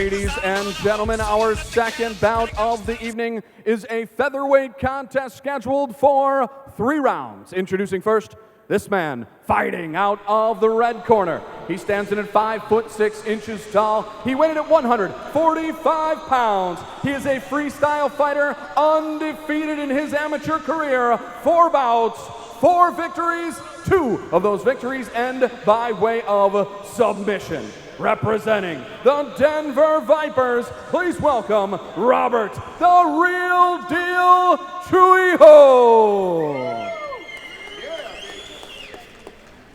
Ladies and gentlemen, our second bout of the evening is a featherweight contest scheduled for 3 rounds. Introducing first, this man fighting out of the red corner. He stands in at 5'6" tall. He weighed in at 145 pounds. He is a freestyle fighter, undefeated in his amateur career. 4 bouts, 4 victories. 2 of those victories end by way of submission. Representing the Denver Vipers, please welcome Robert, the Real Deal Trujillo.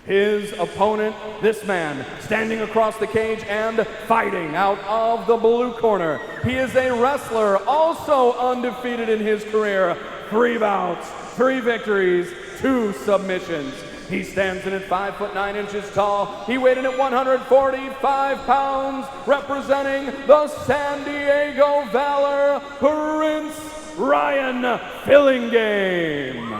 His opponent, this man, standing across the cage and fighting out of the blue corner. He is a wrestler, also undefeated in his career. 3 bouts, 3 victories, 2 submissions. He stands in at 5'9" tall. He weighed in at 145 pounds, representing the San Diego Valor, Prince Fillingame.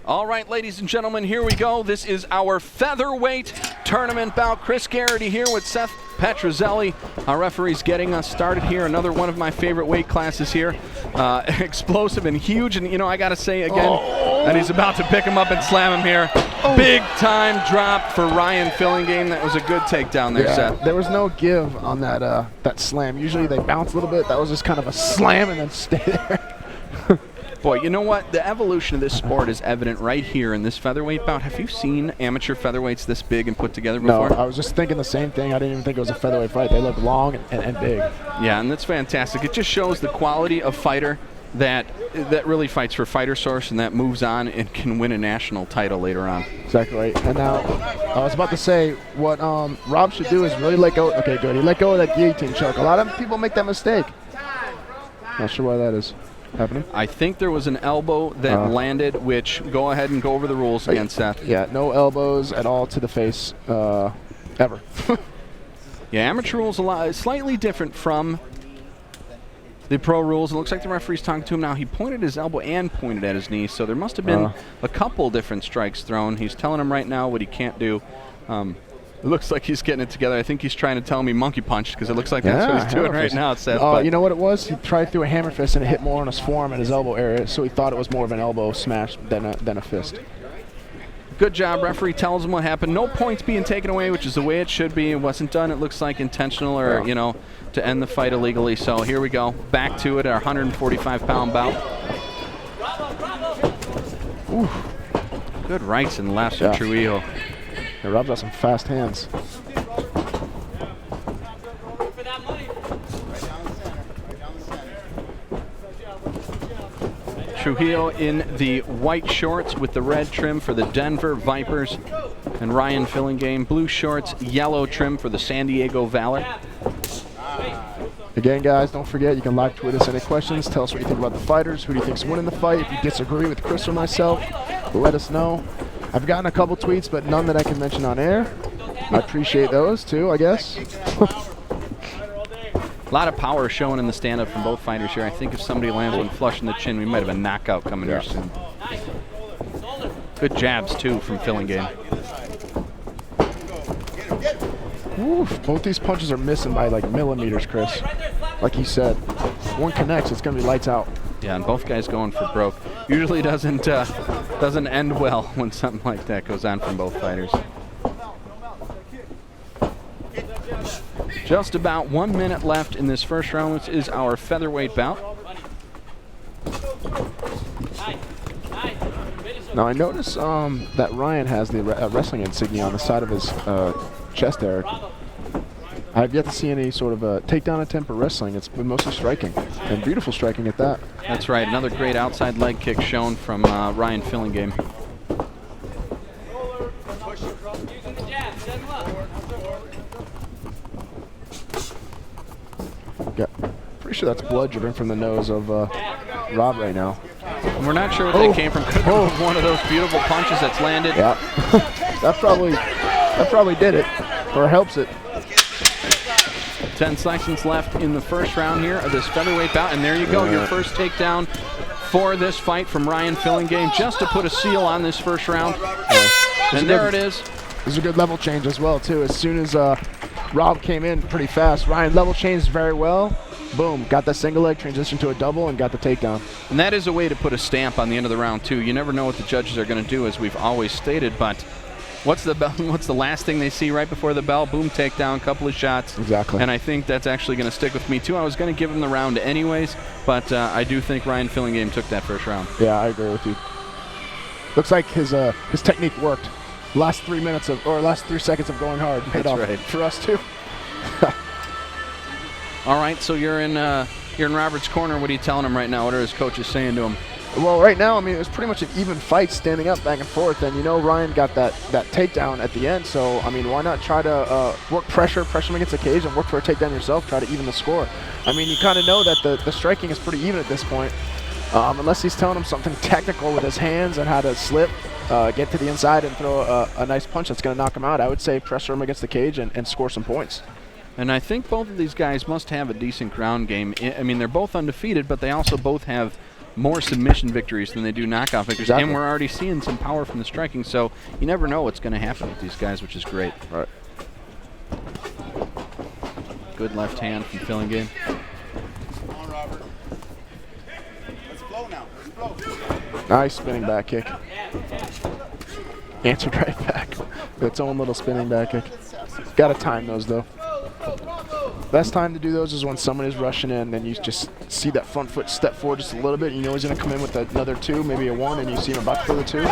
All right, ladies and gentlemen, here we go. This is our featherweight tournament bout. Chris Garrity here with Seth Petrozelli. Our referee's getting us started here. Another one of my favorite weight classes here. Explosive and huge, and you know, I gotta say again, and he's about to pick him up and slam him here. Big time drop for Ryan Fillingame. That was a good takedown there, Seth. There was no give on that slam. Usually they bounce a little bit. That was just kind of a slam and then stay there. Boy, you know what? The evolution of this sport is evident right here in this featherweight bout. Have you seen amateur featherweights this big and put together before? No, I was just thinking the same thing. I didn't even think it was a featherweight fight. They look long and big. Yeah, and that's fantastic. It just shows the quality of fighter that really fights for fighter source and that moves on and can win a national title later on. Exactly right. And now, I was about to say, what Rob should do is really let go. Okay, good. He let go of that guillotine choke. A lot of people make that mistake. Not sure why that is happening. I think there was an elbow that landed, which go ahead and go over the rules again, Seth. Yeah, no elbows at all to the face, ever. Yeah, amateur rules slightly different from the pro rules. It looks like the referee's talking to him now. He pointed his elbow and pointed at his knee, so there must have been a couple different strikes thrown. He's telling him right now what he can't do. It looks like he's getting it together. I think he's trying to tell me monkey punch because it looks like that's what he's doing right now, Seth. You know what it was? He tried through a hammer fist and it hit more on his forearm and his elbow area, so he thought it was more of an elbow smash than a fist. Good job. Referee tells him what happened. No points being taken away, which is the way it should be. It wasn't done, it looks like, intentional or, you know, to end the fight illegally. So here we go. Back to it, our 145-pound bout. Ooh. Good rights and lefts from Trujillo. Yeah, Rob's got some fast hands. Trujillo in the white shorts with the red trim for the Denver Vipers, and Ryan Fillingame blue shorts, yellow trim for the San Diego Valor. Again, guys, don't forget, you can live tweet us any questions. Tell us what you think about the fighters. Who do you think's winning the fight? If you disagree with Chris or myself, let us know. I've gotten a couple tweets, but none that I can mention on air. I appreciate those, too, I guess. A lot of power showing in the stand-up from both fighters here. I think if somebody lands one flush in the chin, we might have a knockout coming here soon. Good jabs, too, from Fillingame. Oof, both these punches are missing by, like, millimeters, Chris. Like he said, one connects, it's going to be lights out. Yeah, and both guys going for broke. Usually doesn't end well when something like that goes on from both fighters. Just about 1 minute left in this first round, which is our featherweight bout. Now I notice that Ryan has the wrestling insignia on the side of his chest there. I've yet to see any sort of a takedown attempt or wrestling. It's been mostly striking, and beautiful striking at that. That's right. Another great outside leg kick shown from Ryan Fillingame. Yeah, pretty sure that's blood dripping from the nose of Rob right now. And we're not sure what that came from. Could have been one of those beautiful punches that's landed. Yeah, that probably did it, or helps it. 10 seconds left in the first round here of this featherweight bout, and there you go, your first takedown for this fight from Ryan Fillingame, just to put a seal on this first round. And there it is. It was a good level change as well, too. As soon as Rob came in pretty fast, Ryan level changed very well. Boom, got that single leg, transitioned to a double, and got the takedown. And that is a way to put a stamp on the end of the round, too. You never know what the judges are going to do, as we've always stated, but what's the last thing they see right before the bell? Boom, takedown, couple of shots. Exactly. And I think that's actually going to stick with me, too. I was going to give him the round anyways, but I do think Ryan Fillingame took that first round. Yeah, I agree with you. Looks like his technique worked. Last 3 seconds of going hard paid off for us, too. All right, so you're in Robert's corner. What are you telling him right now? What are his coaches saying to him? Well, right now, I mean, it was pretty much an even fight, standing up, back and forth, and you know Ryan got that takedown at the end. So I mean, why not try to work pressure him against the cage, and work for a takedown yourself? Try to even the score. I mean, you kind of know that the striking is pretty even at this point, unless he's telling him something technical with his hands and how to slip, get to the inside, and throw a nice punch that's going to knock him out. I would say pressure him against the cage and score some points. And I think both of these guys must have a decent ground game. I mean, they're both undefeated, but they also both have more submission victories than they do knockout victories. Exactly. And we're already seeing some power from the striking, so you never know what's going to happen with these guys, which is great. Right. Good left hand from Fillingham. Come on, Robert. Let's flow now. Let's flow. Nice spinning back kick. Answered right back with its own little spinning back kick. Got to time those, though. Best time to do those is when someone is rushing in, then you just see that front foot step forward just a little bit. You know he's going to come in with another two, maybe a one, and you see him about to throw the two.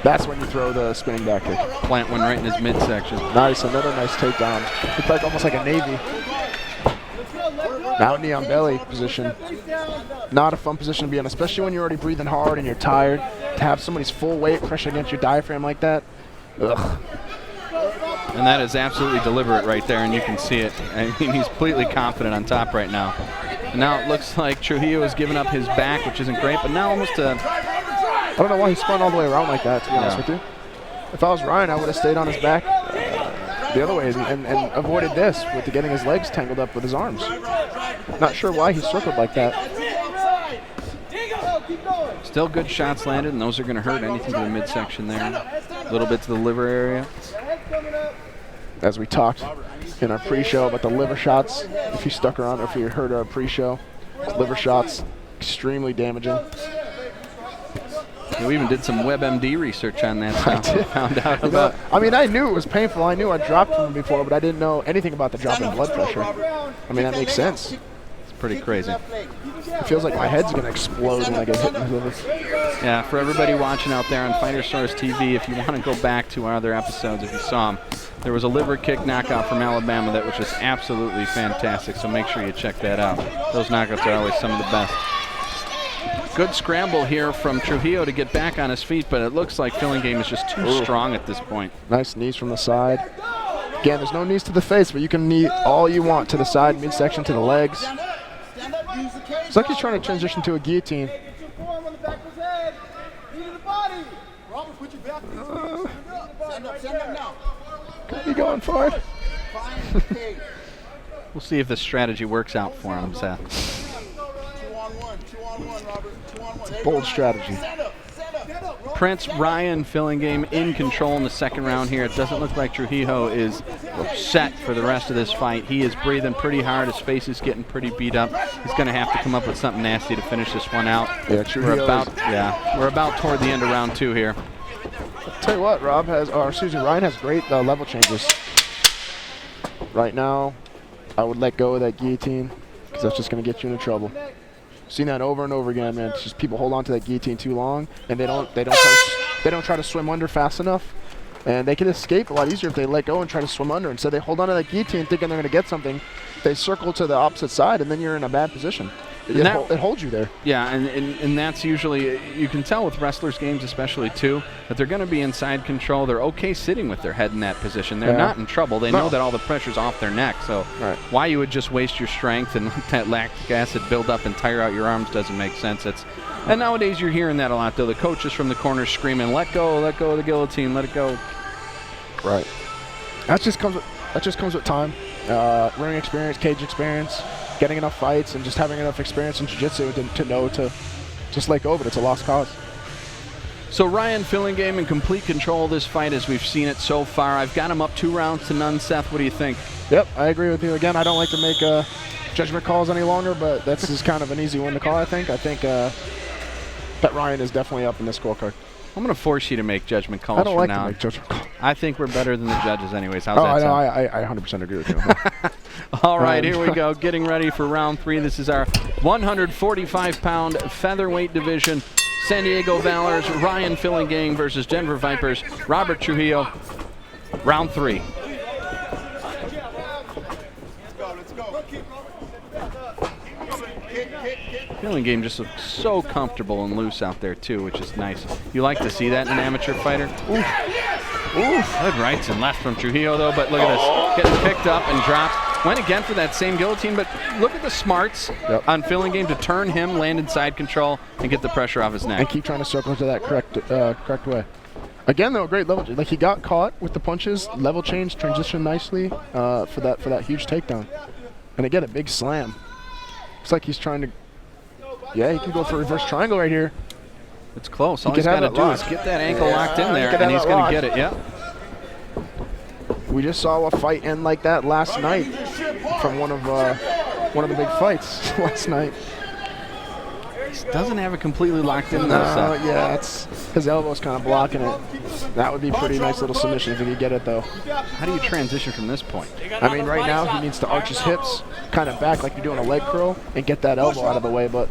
That's when you throw the spinning back kick. Plant one right in his midsection. Nice, another nice takedown. It's like almost like a Navy. Now knee on belly position. Not a fun position to be in, especially when you're already breathing hard and you're tired. To have somebody's full weight pressure against your diaphragm like that, ugh. And that is absolutely deliberate right there, and you can see it. I mean, he's completely confident on top right now. And now it looks like Trujillo has given up his back, which isn't great, but now almost a... I don't know why he spun all the way around like that, to be honest with you. If I was Ryan, I would have stayed on his back the other way and avoided this with getting his legs tangled up with his arms. Not sure why he circled like that. Still good shots landed, and those are going to hurt anything to the midsection there. A little bit to the liver area. As we talked in our pre-show about the liver shots, if you stuck around or if you heard our pre-show, liver shots, extremely damaging. We even did some WebMD research on that stuff. Found out about. I mean, I knew it was painful. I knew I dropped from him before, but I didn't know anything about the drop in blood pressure. I mean, that makes sense. It's pretty crazy. It feels like my head's going to explode when I get hit in the liver. Yeah, for everybody watching out there on Fighter Stars TV, if you want to go back to our other episodes, if you saw them, there was a liver kick knockout from Alabama that was just absolutely fantastic, so make sure you check that out. Those knockouts are always some of the best. Good scramble here from Trujillo to get back on his feet, but it looks like Fillingham is just too strong at this point. Nice knees from the side. Again, there's no knees to the face, but you can knee all you want to the side, midsection, to the legs. It's like he's trying to transition to a guillotine. Could be going for it. We'll see if this strategy works out for him, Seth. Bold strategy. Prince Ryan Fillingame in control in the second round here. It doesn't look like Trujillo is set for the rest of this fight. He is breathing pretty hard. His face is getting pretty beat up. He's going to have to come up with something nasty to finish this one out. Yeah, we're about toward the end of round two here. I'll tell you what, Ryan has great level changes. Right now, I would let go of that guillotine because that's just going to get you into trouble. Seen that over and over again, man. It's just people hold on to that guillotine too long, and they don't try to swim under fast enough, and they can escape a lot easier if they let go and try to swim under. Instead, they hold on to that guillotine thinking they're going to get something. They circle to the opposite side, and then you're in a bad position. It holds you there. Yeah, and that's usually, you can tell with wrestlers' games especially too, that they're going to be in side control. They're okay sitting with their head in that position. They're not in trouble. They know that all the pressure's off their neck, so why you would just waste your strength and let that lactic acid build up and tire out your arms doesn't make sense. And nowadays you're hearing that a lot, though. The coaches from the corner screaming, let go of the guillotine, let it go. Right. That just comes with time. ring experience, cage experience, getting enough fights, and just having enough experience in jiu-jitsu to know to just let go of it. It's a lost cause. So Ryan Fillingame in complete control of this fight as we've seen it so far. I've got him up 2 rounds to none. Seth, what do you think? Yep, I agree with you. Again, I don't like to make judgment calls any longer, but that's just kind of an easy one to call, I think. I think that Ryan is definitely up in this scorecard. I'm going to force you to make judgment calls I don't from like now to on. make judgment calls. I think we're better than the judges anyways. How's Oh, that I know. sound? I 100% agree with you on that. All right, here we go. Getting ready for round 3. This is our 145-pound featherweight division. San Diego Valor's Ryan Fillingame versus Denver Vipers' Robert Trujillo. Round 3. Let's go. Fillingame just looks so comfortable and loose out there too, which is nice. You like to see that in an amateur fighter? Oof. Good rights and left from Trujillo though, but look at this. Getting picked up and dropped. Went again for that same guillotine, but look at the smarts on Fillingame to turn him, land in side control, and get the pressure off his neck. And keep trying to circle to that correct way. Again, though, great level. Like, he got caught with the punches, level change, transition nicely for that huge takedown. And again, a big slam. Looks like he's trying to. Yeah, he can go for a reverse triangle right here. It's close. All he's got to do is get that ankle locked in there, and he's going to get it. Yeah. We just saw a fight end like that last night from one of the big fights last night. He doesn't have it completely locked in though. Yeah, it's his elbow's kind of blocking it. That would be a pretty nice little submission if he could get it though. How do you transition from this point? I mean, right now he needs to arch his hips kind of back like you're doing a leg curl and get that elbow out of the way. But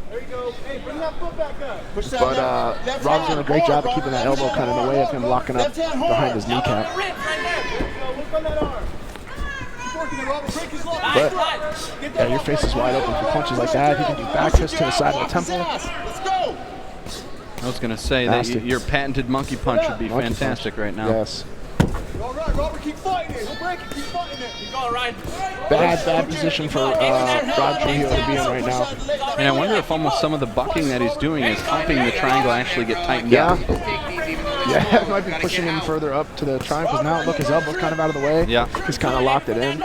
Rob's doing a great job of keeping that elbow kind of in the way of him locking up behind his kneecap. But yeah, your face is wide open for punches like that. He can do back fist to the side of the temple. I was going to say that your patented monkey punch would be fantastic right now. Yes. All right, Robert, keep fighting it. He'll break it. Keep fighting it. Keep going, Ryan. Bad position for Rob Trujillo to be in right now. And I wonder if almost some of the bucking that he's doing is helping the triangle actually get tightened up. Yeah, it might be pushing him further up to the triangle because now look, his elbow's kind of out of the way. Yeah. He's kind of locked it in.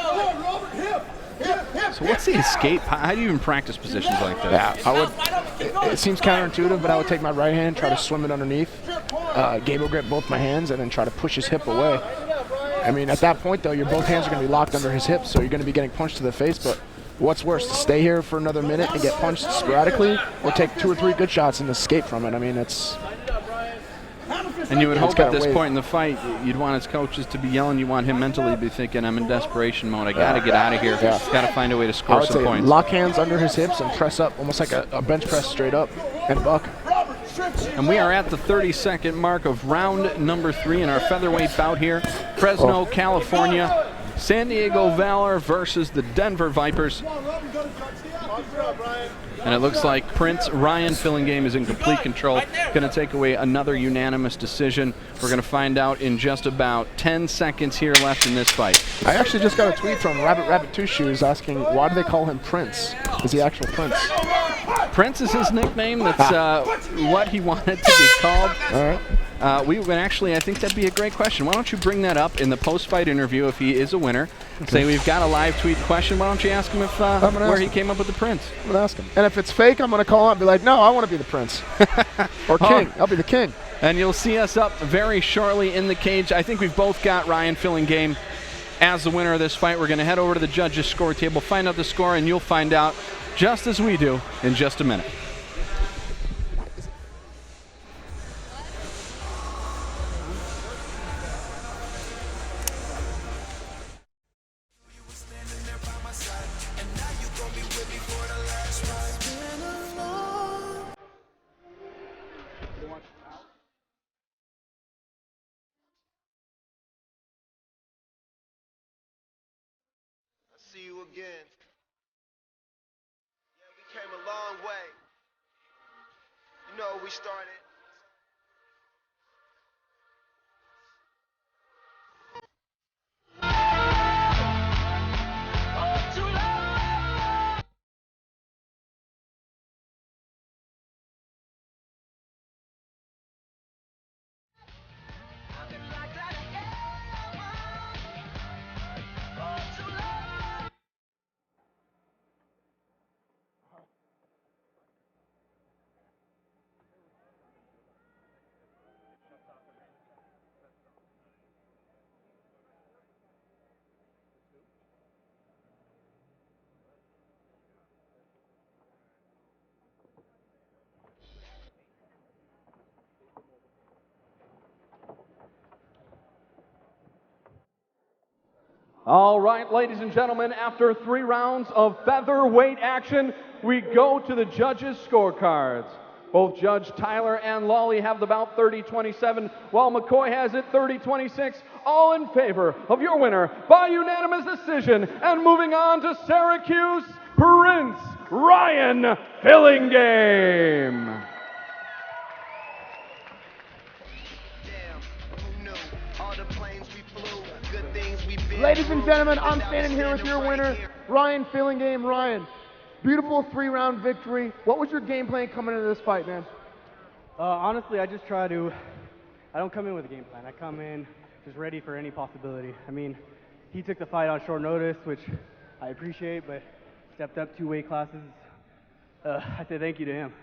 So what's the escape? How do you even practice positions like that? Yeah, it seems counterintuitive, but I would take my right hand, try to swim it underneath, gable grip both my hands, and then try to push his hip away. I mean, at that point, though, your both hands are going to be locked under his hips, so you're going to be getting punched to the face, but what's worse, to stay here for another minute and get punched sporadically, or take 2 or 3 good shots and escape from it? I mean, it's... And you would hope at this point in the fight, you'd want his coaches to be yelling. You want him mentally to be thinking, I'm in desperation mode. I got to get out of here. Got to find a way to score some points. Lock hands under his hips and press up, almost like a bench press straight up, and buck. And we are at the 30-second mark of round number 3 in our featherweight bout here. Fresno, California. San Diego Valor versus the Denver Vipers. And it looks like Prince Ryan Fillingame is in complete control. Going to take away another unanimous decision. We're going to find out in just about 10 seconds here left in this fight. I actually just got a tweet from Rabbit Two Shoes asking, why do they call him Prince? Is he actual Prince? Prince is his nickname. That's what he wanted to be called. All right. We would actually, I think that'd be a great question. Why don't you bring that up in the post-fight interview if he is a winner? Okay. Say we've got a live tweet question. Why don't you ask him if where he came up with the Prince? I'm going to ask him. And if it's fake, I'm going to call him and be like, no, I want to be the Prince. Or King. I'll be the King. And you'll see us up very shortly in the cage. I think we've both got Ryan Fillingame as the winner of this fight. We're going to head over to the judges' score table, find out the score, and you'll find out just as we do in just a minute. See you again. Yeah, we came a long way. You know, we started. All right, ladies and gentlemen, after 3 rounds of featherweight action, we go to the judges' scorecards. Both Judge Tyler and Lawley have the bout 30-27, while McCoy has it 30-26, all in favor of your winner by unanimous decision. And moving on to Syracuse, Prince Ryan Fillingame. Ladies and gentlemen, I'm standing here with your winner, Ryan Fillingame. Ryan, beautiful 3-round victory. What was your game plan coming into this fight, man? Honestly, I don't come in with a game plan. I come in just ready for any possibility. I mean, he took the fight on short notice, which I appreciate, but stepped up 2 weight classes. I say thank you to him.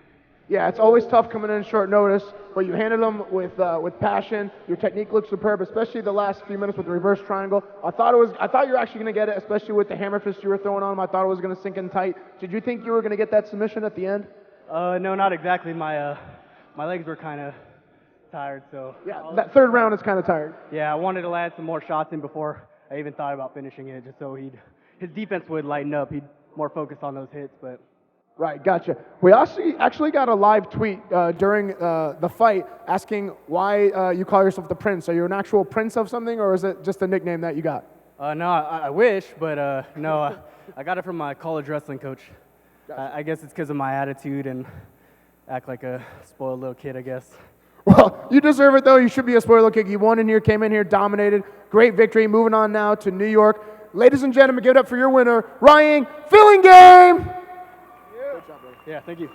Yeah, it's always tough coming in short notice, but you handled them with passion. Your technique looked superb, especially the last few minutes with the reverse triangle. I thought you were actually going to get it, especially with the hammer fist you were throwing on him. I thought it was going to sink in tight. Did you think you were going to get that submission at the end? No, not exactly. My legs were kind of tired, so. Yeah, that 3rd round is kind of tired. Yeah, I wanted to land some more shots in before I even thought about finishing it, just so his defense would lighten up. He'd more focus on those hits, but. Right, gotcha. We actually got a live tweet during the fight asking why you call yourself the Prince. Are you an actual prince of something, or is it just a nickname that you got? No, I wish, but no, I got it from my college wrestling coach. Gotcha. I guess it's because of my attitude and act like a spoiled little kid, I guess. Well, you deserve it, though. You should be a spoiled little kid. You won in here, came in here, dominated. Great victory. Moving on now to New York. Ladies and gentlemen, give it up for your winner, Ryan Fillingame! Yeah, thank you.